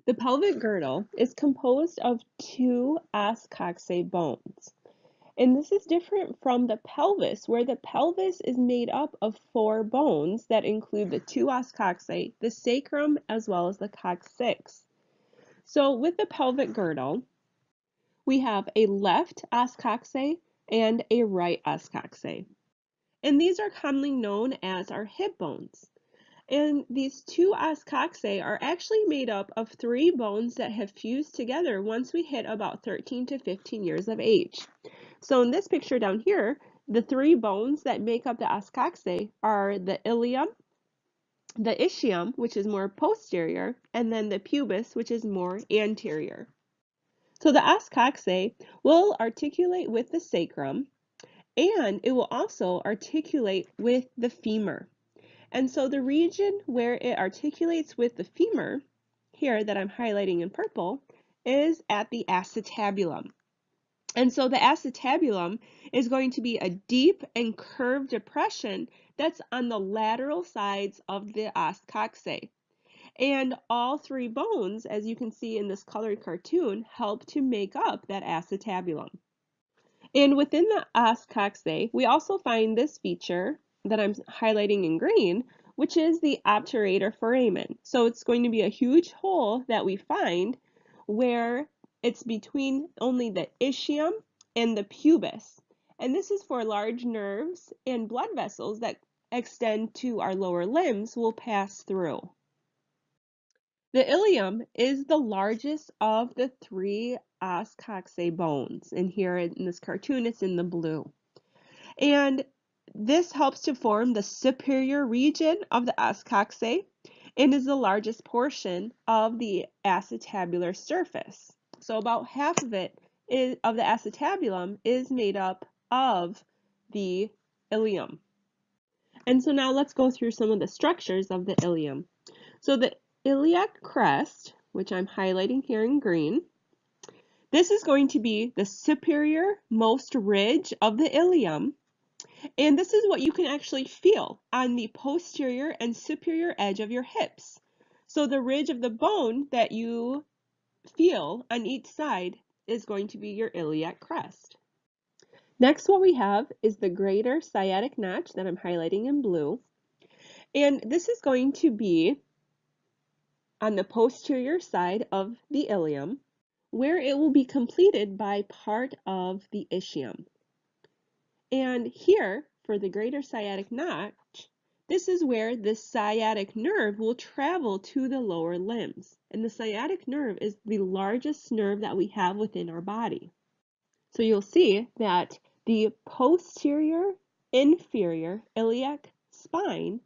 The pelvic girdle is composed of two os coxae bones. And this is different from the pelvis, where the pelvis is made up of four bones that include the two os coxae, the sacrum, as well as the coccyx. So with the pelvic girdle, we have a left os coxae and a right os coxae. And these are commonly known as our hip bones. And these two os coxae are actually made up of three bones that have fused together once we hit about 13 to 15 years of age. So in this picture down here, the three bones that make up the os coxae are the ilium, the ischium, which is more posterior, and then the pubis, which is more anterior. So the os coxae will articulate with the sacrum, and it will also articulate with the femur. And so the region where it articulates with the femur, here that I'm highlighting in purple, is at the acetabulum. And so the acetabulum is going to be a deep and curved depression that's on the lateral sides of the os coxae. And all three bones, as you can see in this colored cartoon, help to make up that acetabulum. And within the os coxae, we also find this feature that I'm highlighting in green, which is the obturator foramen. So it's going to be a huge hole that we find where it's between only the ischium and the pubis. And this is for large nerves and blood vessels that extend to our lower limbs will pass through. The ilium is the largest of the three os coxae bones. And here in this cartoon, it's in the blue. And this helps to form the superior region of the os coxae and is the largest portion of the acetabular surface. So about half of it of the acetabulum is made up of the ilium. And so now let's go through some of the structures of the ilium. So the iliac crest, which I'm highlighting here in green, this is going to be the superior most ridge of the ilium. And this is what you can actually feel on the posterior and superior edge of your hips. So the ridge of the bone that you feel on each side is going to be your iliac crest. Next, what we have is the greater sciatic notch that I'm highlighting in blue. And this is going to be on the posterior side of the ilium, where it will be completed by part of the ischium. And here, for the greater sciatic notch, this is where the sciatic nerve will travel to the lower limbs. And the sciatic nerve is the largest nerve that we have within our body. So you'll see that the posterior inferior iliac spine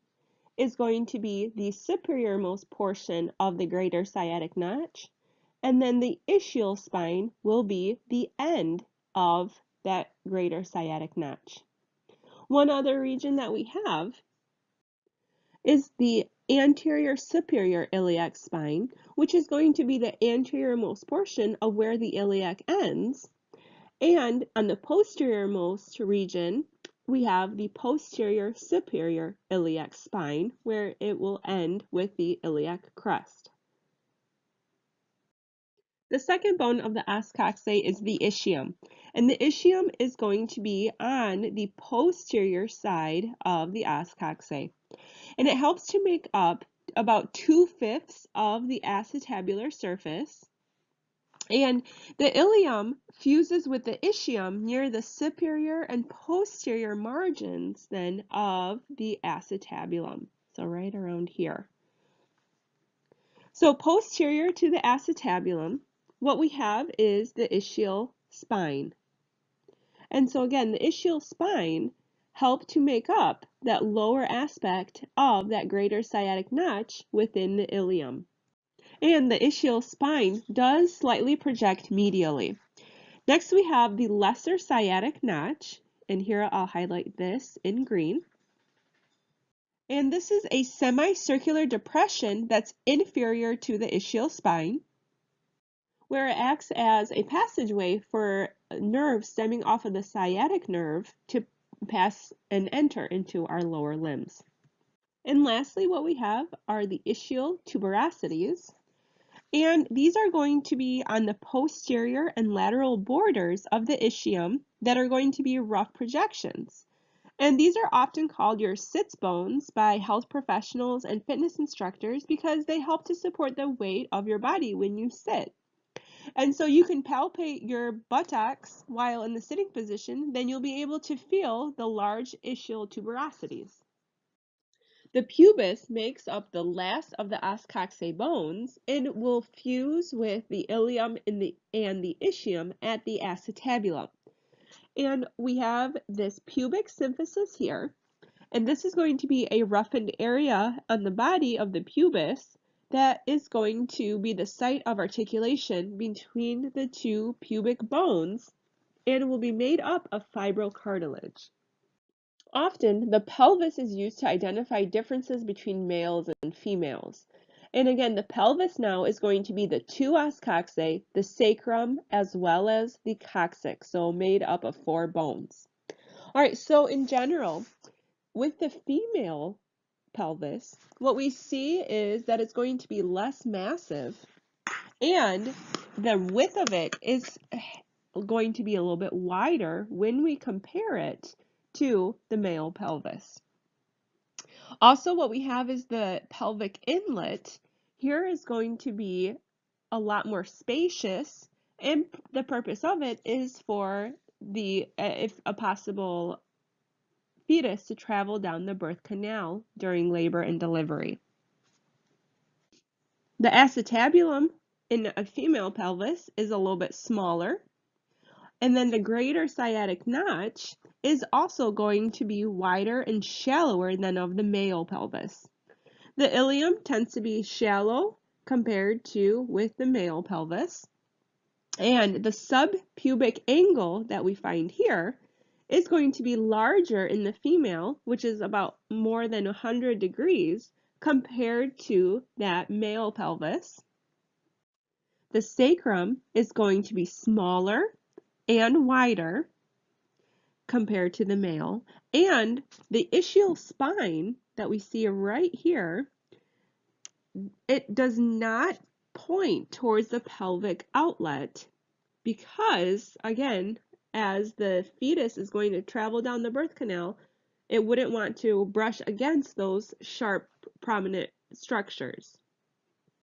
is going to be the superiormost portion of the greater sciatic notch, and then the ischial spine will be the end of that greater sciatic notch. One other region that we have is the anterior superior iliac spine, which is going to be the anteriormost portion of where the iliac ends. And on the posteriormost region, we have the posterior superior iliac spine, where it will end with the iliac crest. The second bone of the os coxae is the ischium, and the ischium is going to be on the posterior side of the os coxae, and it helps to make up about 2/5 of the acetabular surface. And the ilium fuses with the ischium near the superior and posterior margins then of the acetabulum, so right around here. So posterior to the acetabulum, what we have is the ischial spine. And so again, the ischial spine help to make up that lower aspect of that greater sciatic notch within the ilium. And the ischial spine does slightly project medially. Next, we have the lesser sciatic notch, and here I'll highlight this in green. And this is a semicircular depression that's inferior to the ischial spine, where it acts as a passageway for nerves stemming off of the sciatic nerve to pass and enter into our lower limbs. And lastly, what we have are the ischial tuberosities. And these are going to be on the posterior and lateral borders of the ischium that are going to be rough projections. And these are often called your sits bones by health professionals and fitness instructors because they help to support the weight of your body when you sit. And so you can palpate your buttocks while in the sitting position, then you'll be able to feel the large ischial tuberosities. The pubis makes up the last of the os coxae bones and will fuse with the ilium and the ischium at the acetabulum. And we have this pubic symphysis here, and this is going to be a roughened area on the body of the pubis that is going to be the site of articulation between the two pubic bones and will be made up of fibrocartilage. Often, the pelvis is used to identify differences between males and females. And again, the pelvis now is going to be the two os coxae, the sacrum, as well as the coccyx, so made up of 4 bones. All right, so in general, with the female pelvis, what we see is that it's going to be less massive and the width of it is going to be a little bit wider when we compare it to the male pelvis. Also, what we have is the pelvic inlet. Here is going to be a lot more spacious, and the purpose of it is for the, if a possible fetus to travel down the birth canal during labor and delivery. The acetabulum in a female pelvis is a little bit smaller, and then the greater sciatic notch is also going to be wider and shallower than of the male pelvis. The ilium tends to be shallow compared to with the male pelvis, and the subpubic angle that we find here is going to be larger in the female, which is about more than 100 degrees compared to that male pelvis. The sacrum is going to be smaller and wider compared to the male, and the ischial spine that we see right here, it does not point towards the pelvic outlet because, again, as the fetus is going to travel down the birth canal, it wouldn't want to brush against those sharp, prominent structures.